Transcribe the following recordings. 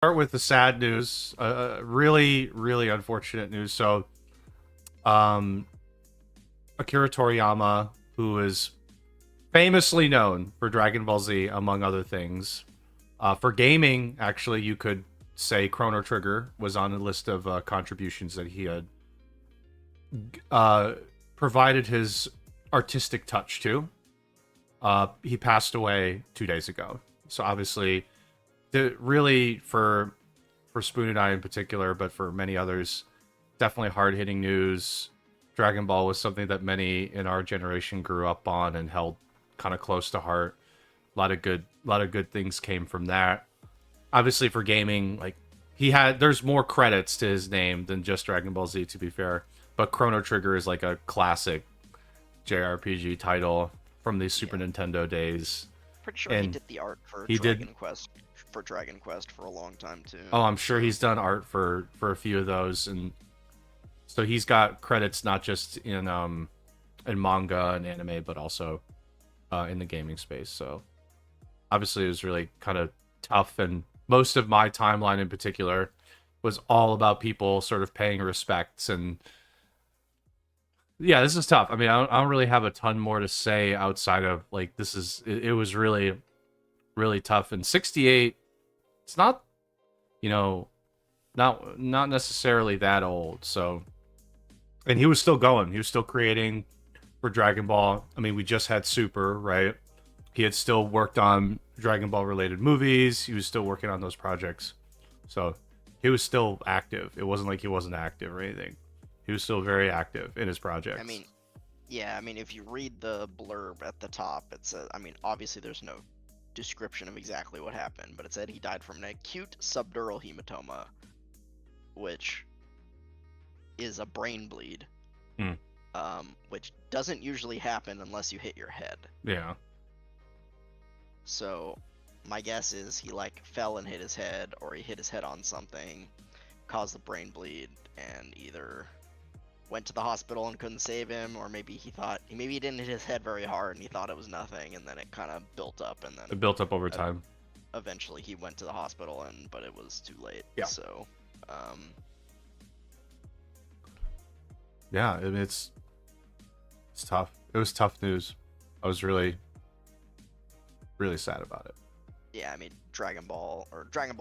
Start with the sad news. Really, really unfortunate news. So, um, Akira Toriyama, who is famously known for Dragon Ball Z, among other things, for gaming, actually, you could say Chrono Trigger was on the list of contributions that he had uh, provided his artistic touch to. He passed away 2 days ago. So obviously, really for Spoon and I in particular, but for many others, definitely hard hitting news. Dragon Ball was something that many in our generation grew up on and held kind of close to heart. A lot of good things came from that. Obviously, for gaming, like there's more credits to his name than just Dragon Ball Z, to be fair. But Chrono Trigger is like a classic JRPG title from the Super Yeah, Nintendo days, pretty sure he and did the art for he did. Dragon Quest for a long time too. Oh, I'm sure So he's done art for a few of those, and so he's got credits not just in manga and anime, but also in the gaming space. So obviously, it was really kind of tough, and most of my timeline in particular was all about people sort of paying respects. And yeah, this is tough. I mean, I don't really have a ton more to say outside of like it was really really tough. And 68, it's not, you know, not necessarily that old. So, and he was still going. He was still creating for Dragon Ball. I mean, we just had Super, right? He had still worked on Dragon Ball related movies. He was still working on those projects. So, he was still active. It wasn't like he wasn't active or anything. He was still very active in his I projects. mean, yeah, I mean if you read the blurb at the top, it says, I mean, obviously there's no description of exactly what happened, but it said he died from an acute subdural hematoma, which is a brain bleed, Hmm. which doesn't usually happen unless you hit your head. Yeah. So my guess is he like fell and hit his head, or he hit his head on something, caused the brain bleed, and either went to the hospital and couldn't save him, or maybe he didn't hit his head very hard and he thought it was nothing, and then it kind of built up, and It then built up over ev- time. eventually he went to the hospital, but it was too late. Yeah. So, um, Yeah, I mean, it's tough. It was tough news. I was really, really sad about it. yeah, I mean Dragon Ball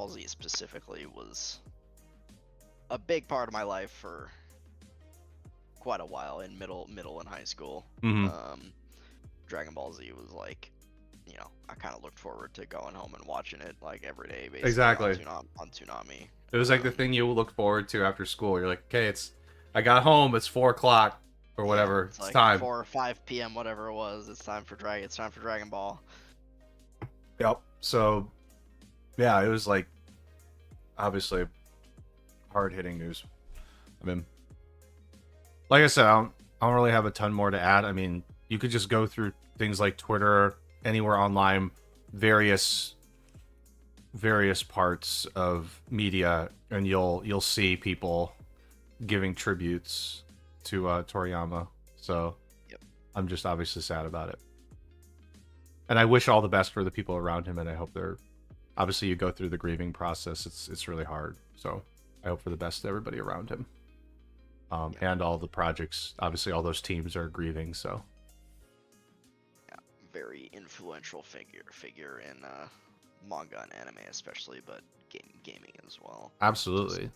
Z specifically was a big part of my life for quite a while in middle and high school. Hmm. Um, Dragon Ball Z was like, I kind of looked forward to going home and watching it like every day, basically Exactly. On Toonami. It was like the thing you look forward to after school. You're like, okay, I got home. It's 4 o'clock or Yeah, whatever. it's It's like time. 4 or 5 p.m. whatever it was. It's time for Dragon Ball. Yep. So, yeah, it was like obviously hard hitting news. I mean, like I said, I don't really have a ton more to add. I mean, you could just go through things like Twitter, anywhere online, various parts of media, and you'll see people giving tributes to Toriyama. So Yep. I'm just obviously sad about it, and I wish all the best for the people around him. And I hope they're obviously you go through the grieving process. It's really hard. So I hope for the best to everybody around him, Yep. and all the projects. Obviously, all those teams are grieving. So Yeah. Very influential figure in manga and anime especially, but gaming as well. Just absolutely,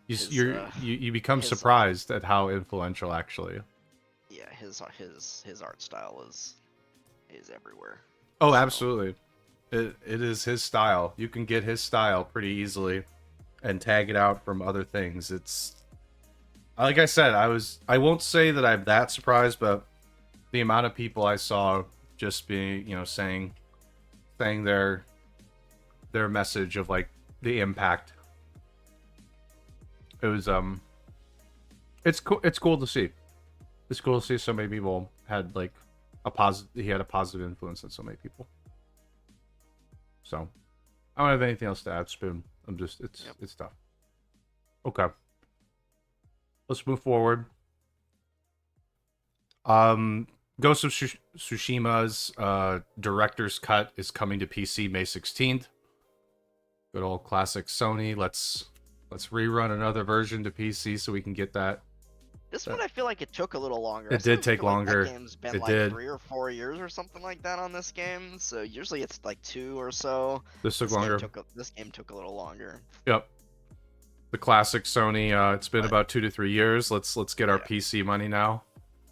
his you become his surprised at how influential actually. yeah, his art style is everywhere. Oh, So, absolutely. It is his style. You can get his style pretty easily and tag it out from other things. It's like I said, I won't say that I'm that surprised, but the amount of people I saw just being, saying their message of like the impact. It was it's cool to see. It's cool to see so many people had like he had a positive influence on so many people. So I don't have anything else to add, Spoon. I'm just yep. it's tough. Okay. Let's move forward. Um Ghost of Tsushima's director's cut is coming to PC May 16th. Good old classic Sony. Let's rerun another version to PC so we can get that. This one I feel like it took a little longer. I It did sometimes take feel like longer. that game's been It like did. 3 or 4 years or something like that on this game. So usually it's like 2 or so. This took longer. This game took a little longer. Yep. The classic Sony. It's been But- about 2 to 3 years. Let's get our Yeah. PC money now.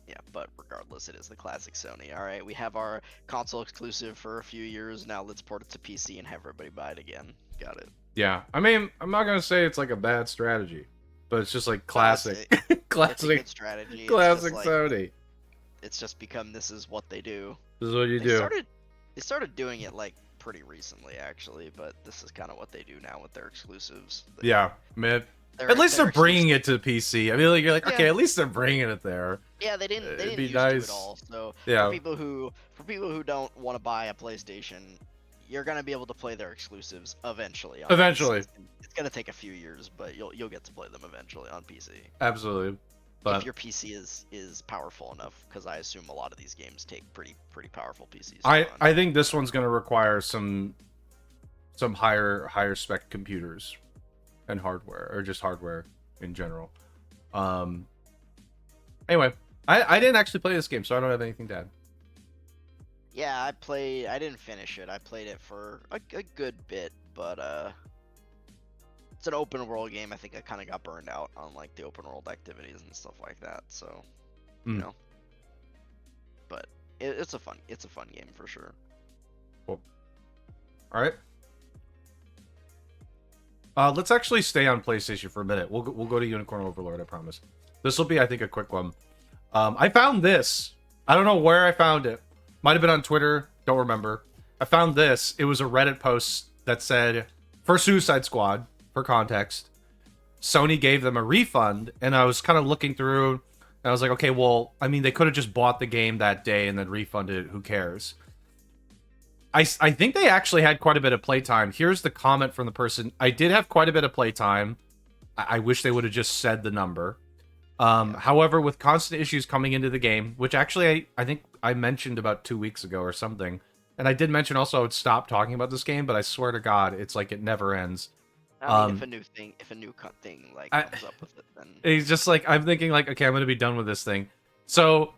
Yeah, but regardless, it is the classic Sony. All right, we have our console exclusive for a few years. Now let's port it to PC and have everybody buy it again. Got it. Yeah. I mean, I'm not gonna say it's like a bad strategy, but it's just like classic, It's a classic, good strategy. classic it's just Sony. It's just become this is what they do. This is what you They do. started doing it like pretty recently actually, but this is kind of what they do now with their exclusives. Yeah, man. At least they're bringing it to PC. I mean, like, you're like, okay, Yeah. at least they're bringing it there. Yeah, they didn't. They It'd didn't be used nice. to at all. So Yeah. for people who don't want to buy a PlayStation, you're gonna be able to play their exclusives eventually. On Eventually. PC. It's gonna take a few years, but you'll get to play them eventually on PC. Absolutely. But If your PC is powerful enough, because I assume a lot of these games take pretty powerful PCs. I think this one's gonna require some higher spec computers and hardware, or just hardware in general. Anyway, I didn't actually play this game, so I don't have anything to add. Yeah, I didn't finish it. I played it for a good bit, but it's an open world game. I think I kind of got burned out on like the open world activities and stuff like that. So, you know. But it's a fun game for sure. Cool. All right. Let's actually stay on PlayStation for a minute. We'll go to Unicorn Overlord. I promise. This will be, I think, a quick one. I found this. I don't know where I found it. Might have been on Twitter. Don't remember. I found this. It was a Reddit post that said, for Suicide Squad, for context, Sony gave them a refund, and I was kind of looking through, and I was like, okay, well, I mean, they could have just bought the game that day and then refunded it. Who cares? I think they actually had quite a bit of playtime. Here's the comment from the person. I did have quite a bit of playtime. I wish they would have just said the number. However, with constant issues coming into the game, which actually I think I mentioned about 2 weeks ago or something, and I did mention also I would stop talking about this game, but I swear to God, it's like it never ends. I mean, if a new thing like comes up with it, then it's just like I'm thinking like, okay, I'm gonna be done with this thing. So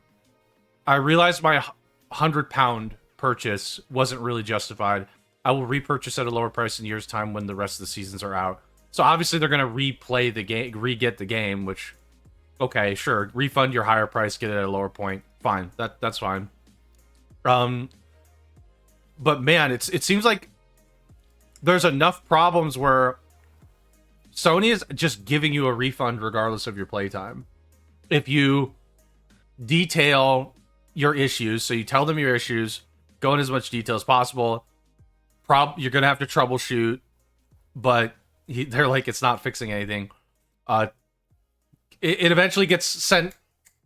I realized my £100 purchase wasn't really justified. I will repurchase at a lower price in a year's time when the rest of the seasons are out. So obviously they're gonna replay the game, re-get the game, which, okay, sure, refund your higher price, get it at a lower point, fine, that's fine. But man, it seems like there's enough problems where Sony is just giving you a refund regardless of your playtime. If you detail your issues, so you tell them your issues, go in as much detail as possible, you're gonna have to troubleshoot, but they're like, it's not fixing anything. It eventually gets sent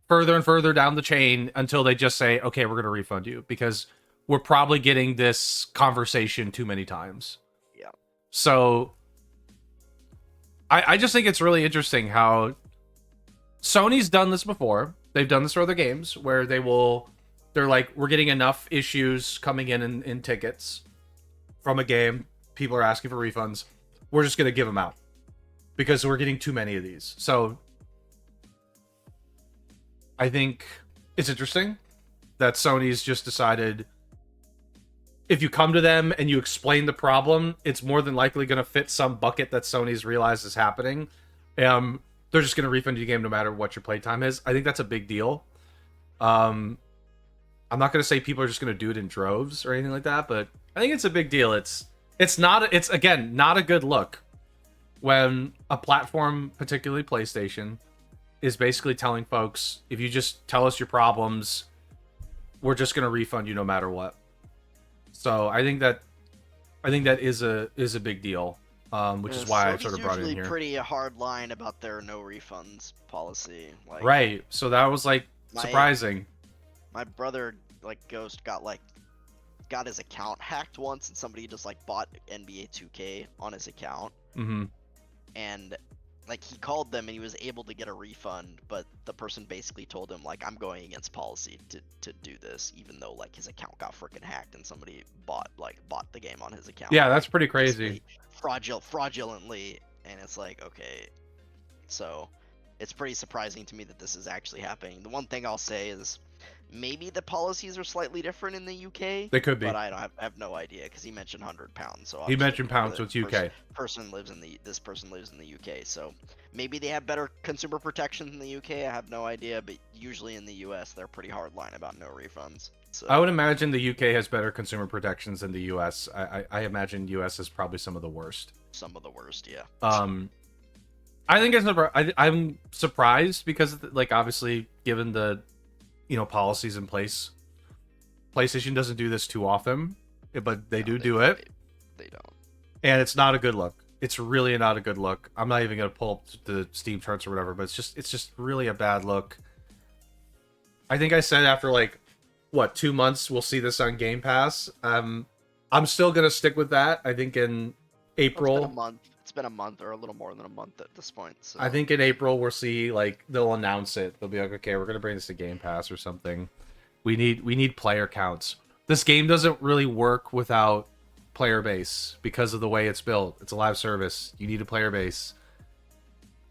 further and further down the chain until they just say, okay, we're gonna refund you because we're probably getting this conversation too many times. Yeah. So I just think it's really interesting how Sony's done this before. They've done this for other games where they're like, we're getting enough issues coming in tickets from a game. People are asking for refunds. We're just going to give them out because we're getting too many of these. So I think it's interesting that Sony's just decided if you come to them and you explain the problem, it's more than likely going to fit some bucket that Sony's realized is happening. They're just going to refund you the game no matter what your playtime is. I think that's a big deal. I'm not going to say people are just going to do it in droves or anything like that, but I think it's a big deal. It's again, not a good look when a platform, particularly PlayStation, is basically telling folks, if you just tell us your problems, we're just going to refund you no matter what. So I think that is a big deal, which is why I sort of brought it in here. Pretty hard line about their no refunds policy. Like, right. So that was like surprising. My brother got his account hacked once, and somebody just like bought NBA 2K on his account. Mm-hmm. And like he called them and he was able to get a refund, but the person basically told him like, I'm going against policy to do this, even though like his account got freaking hacked and somebody bought the game on his account. Yeah, that's like, pretty crazy. Fraudulently, and it's like, okay, so it's pretty surprising to me that this is actually happening. The one thing I'll say is maybe the policies are slightly different in the UK. They could be, but I have no idea because he mentioned £100. So he mentioned pounds, so it's UK. This person lives in the UK, so maybe they have better consumer protection in the UK. I have no idea, but usually in the US they're pretty hard line about no refunds. So I would imagine the UK has better consumer protections than the US. I imagine US is probably some of the worst. Some of the worst, yeah. I think I'm surprised because like obviously given the policies in place, PlayStation doesn't do this too often, but they do it. They don't, and it's not a good look. It's really not a good look. I'm not even gonna pull up the Steam charts or whatever, but it's just really a bad look. I think I said after like 2 months we'll see this on Game Pass. I'm still gonna stick with that. I think in April. It's been a month or a little more than a month at this point. So. I think in April we'll see like they'll announce it. They'll be like, okay, we're gonna bring this to Game Pass or something. We need player counts. This game doesn't really work without player base because of the way it's built. It's a live service. You need a player base.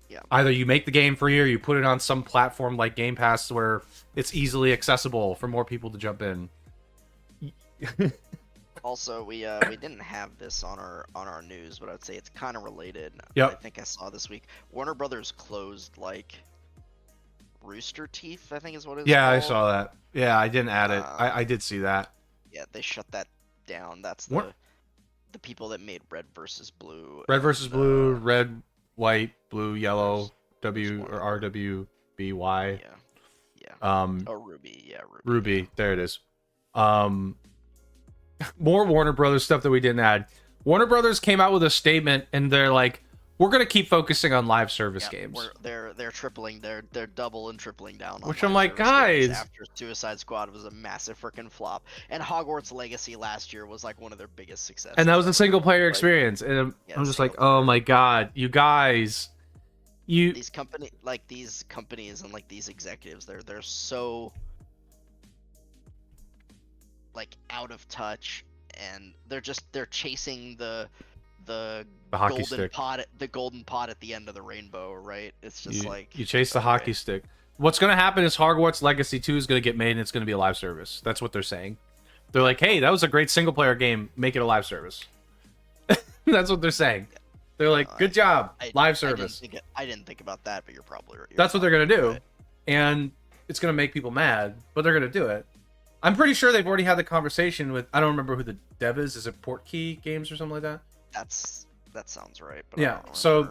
Yeah. Either you make the game free or you put it on some platform like Game Pass where it's easily accessible for more people to jump in. Also, we didn't have this on our news, but I'd say it's kind of related. Yep. I think I saw this week Warner Brothers closed like Rooster Teeth, I think is what it's Yeah, called. I saw that. Yeah, I didn't add it. I did see that. Yeah, they shut that down. That's the people that made Red versus Blue. Red versus Blue, red, white, blue, yellow, W or RWBY. Yeah. Oh, Ruby. Yeah, Ruby. Ruby. There it is. More Warner Brothers stuff that we didn't add. Warner Brothers came out with a statement, and they're like, "We're gonna keep focusing on live service games." They're tripling, they're double and tripling down. On Which I'm live like, service games guys. after Suicide Squad was a massive freaking flop, and Hogwarts Legacy last year was like one of their biggest successes. And that was a single player experience, and I'm just like, oh my god, you guys, these companies and like these executives, they're so like out of touch, and they're chasing the hockey golden stick. the golden pot at the end of the rainbow, right? It's just you chase the hockey stick. What's going to happen is Hogwarts Legacy 2 is going to get made, and it's going to be a live service. That's what they're saying. They're like, hey, that was a great single player game, make it a live service. That's what they're saying. They're like, good job, live service. I didn't think about that, but you're probably right. That's what they're going to do. And it's going to make people mad, but they're going to do it. I'm pretty sure they've already had the conversation with, I don't remember who the dev is. Is it Portkey Games or something like that? That sounds right. But yeah, so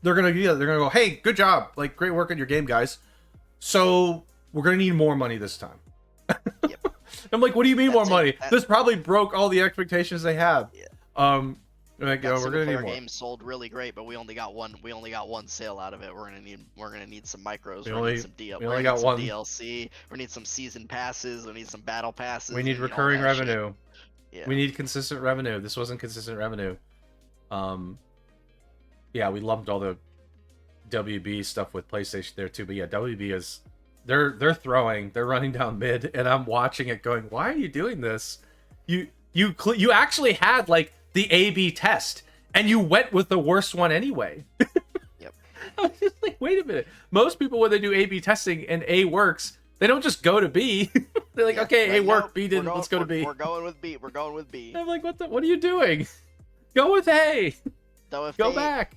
they're gonna go, hey, good job, like great work on your game, guys. So we're gonna need more money this time. Yep. I'm like, what do you mean more money? This probably broke all the expectations they had. Yeah. Like, we're gonna need more. Game sold really great, but we only got one sale out of it. We're gonna need some micros. We need some DLC. We need some season passes. We need some battle passes. We need recurring revenue. Shit. Yeah. We need consistent revenue. This wasn't consistent revenue. Yeah, we lumped all the WB stuff with PlayStation there too, but yeah, WB is they're running down mid, and I'm watching it going, why are you doing this? You actually had like the A/B test, and you went with the worst one anyway. Yep. I was just like, wait a minute. Most people, when they do A/B testing and A works, they don't just go to B. They're like, okay, A worked, B didn't. Let's go to B. We're going with B. We're going with B. I'm like, what are you doing? Go with A. Go back.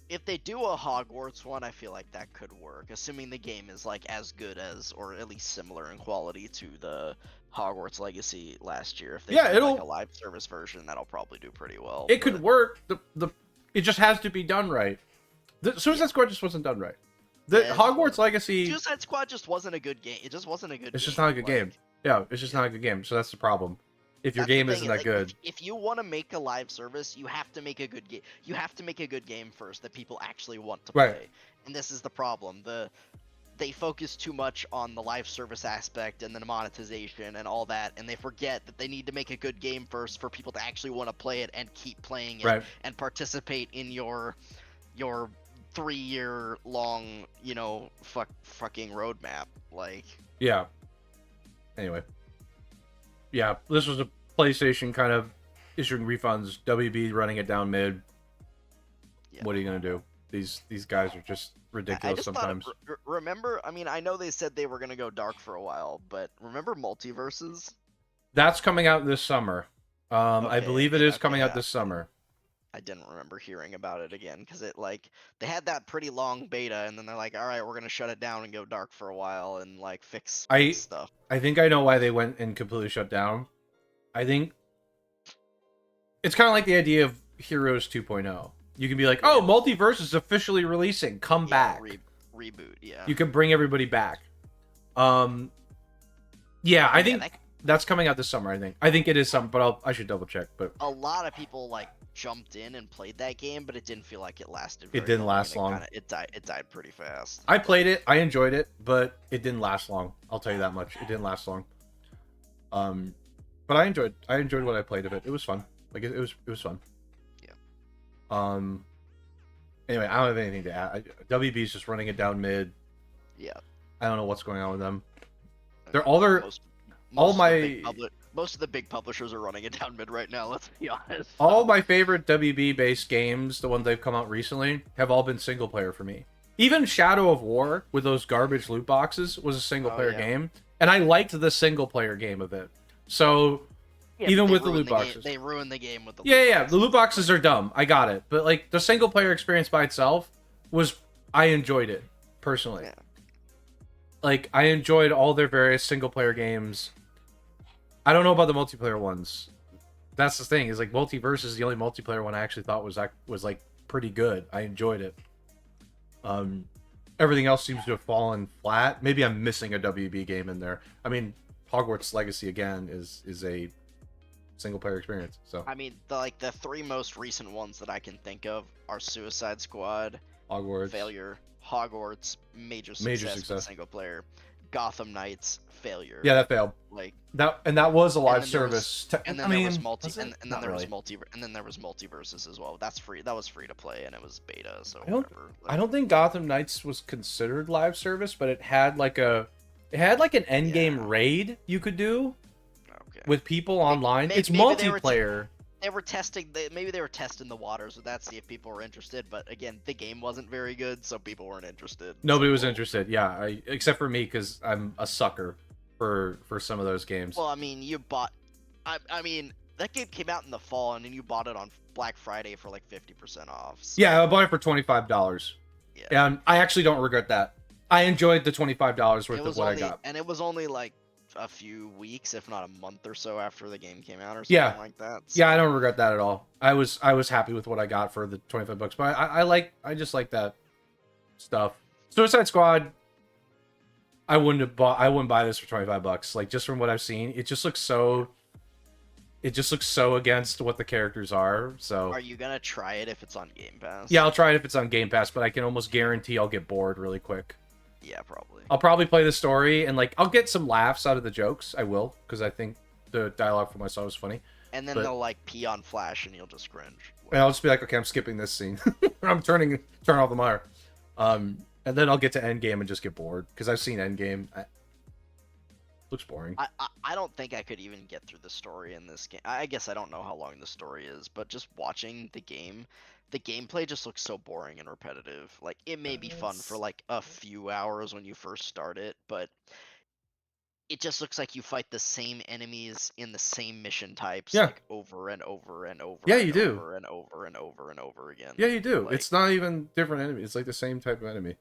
If they do a Hogwarts one, I feel like that could work, assuming the game is like as good as, or at least similar in quality to the Hogwarts Legacy last year. If they do like a live service version, that'll probably do pretty well. It could work. It just has to be done right. The Suicide Squad just wasn't done right. The Hogwarts Legacy. Suicide Squad just wasn't a good game. It just wasn't a good. It's just not a good game. Yeah, it's just not a good game. So that's the problem. If your game isn't that good. If you want to make a live service, you have to make a good game. You have to make a good game first that people actually want to play. Right. And this is the problem. The they focus too much on the live service aspect and the monetization and all that, and they forget that they need to make a good game first for people to actually want to play it and keep playing it Right. and participate in your 3-year long, fucking roadmap. Like, Yeah. Anyway. Yeah, this was a PlayStation kind of issuing refunds, WB running it down mid. yeah. What are you gonna do? These guys are just I ridiculous just sometimes. thought, remember, I mean, I know they said they were gonna go dark for a while, but remember Multiverses? That's coming out this summer. I Okay, believe it yeah, is coming okay, out this summer. I didn't remember hearing about it again because it like they had that pretty long beta and then they're like, all right, we're gonna shut it down and go dark for a while and like fix stuff. I think I know why they went and completely shut down. I think it's kind of like the idea of Heroes 2.0. You can be like, oh, Multiverse is officially releasing. Come back. Reboot, yeah. You can bring everybody back. Yeah, I think that's coming out this summer. I think it is something, but I should double check. But a lot of people like jumped in and played that game, but it didn't feel like it lasted. It didn't last long. It died pretty fast. I played it. I enjoyed it, but it didn't last long. I'll tell you that much. It didn't last long. But I enjoyed what I played of it. It was fun. Like it was fun. Yeah. Anyway, I don't have anything to add. WB's just running it down mid. Yeah. I don't know what's going on with them. Most of the big publishers are running it down mid right now. Let's be honest. All my favorite WB based games, the ones they've come out recently, have all been single player for me. Even Shadow of War with those garbage loot boxes was a single player game, and I liked the single player game of it. So even with the loot boxes, they ruined the game with the loot boxes. The loot boxes are dumb. I got it, but like the single player experience by itself I enjoyed it personally. Yeah. Like I enjoyed all their various single player games. I don't know about the multiplayer ones. That's the thing, is like Multiverse is the only multiplayer one I actually thought was like pretty good. I enjoyed it. Everything else seems to have fallen flat. Maybe I'm missing a WB game in there. I mean, Hogwarts Legacy again is a single player experience. So I mean, the three most recent ones that I can think of are Suicide Squad, Hogwarts, failure, Hogwarts, major success. With single player, Gotham Knights, failure. Yeah, that failed. Like that was a live service. And then there was multiverses as well. That's free. That was free to play, and it was beta. So I don't think Gotham Knights was considered live service, but it had like an end game raid you could do with people online. It's multiplayer. They were testing. Maybe they were testing the waters with that, see if people were interested. But again, the game wasn't very good, so people weren't interested. Nobody was interested. Yeah, except for me, because I'm a sucker for some of those games. Well, I mean, you bought. I mean, that game came out in the fall, and then you bought it on Black Friday for like 50% off. So. Yeah, I bought it for $25. Yeah, and I actually don't regret that. I enjoyed the $25 worth of what I got, and it was only like a few weeks, if not a month or so after the game came out, or something like that. So. Yeah, I don't regret that at all. I was happy with what I got for the $25, but I just like that stuff. Suicide Squad, I wouldn't buy this for $25. Like, just from what I've seen, it just looks so against what the characters are. So are you gonna try it if it's on Game Pass? Yeah, I'll try it if it's on Game Pass, but I can almost guarantee I'll get bored really quick. Yeah, probably. I'll probably play the story, and like I'll get some laughs out of the jokes. I will, because I think the dialogue from what I saw was funny. And then they'll like pee on Flash, and you'll just cringe. And I'll just be like, okay, I'm skipping this scene. I'm turn off the monitor. And then I'll get to Endgame and just get bored, because I've seen Endgame. Looks boring. I don't think I could even get through the story in this game. I guess I don't know how long the story is, but just watching the game, the gameplay just looks so boring and repetitive. Like, it may be fun for like a few hours when you first start it, but it just looks like you fight the same enemies in the same mission types, like over and over and over. Yeah, and you do. Over and over and over and over again. Yeah, you do. Like, it's not even different enemies. It's like the same type of enemy.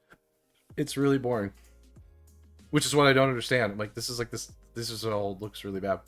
It's really boring. Which is what I don't understand. Like, this is all looks really bad.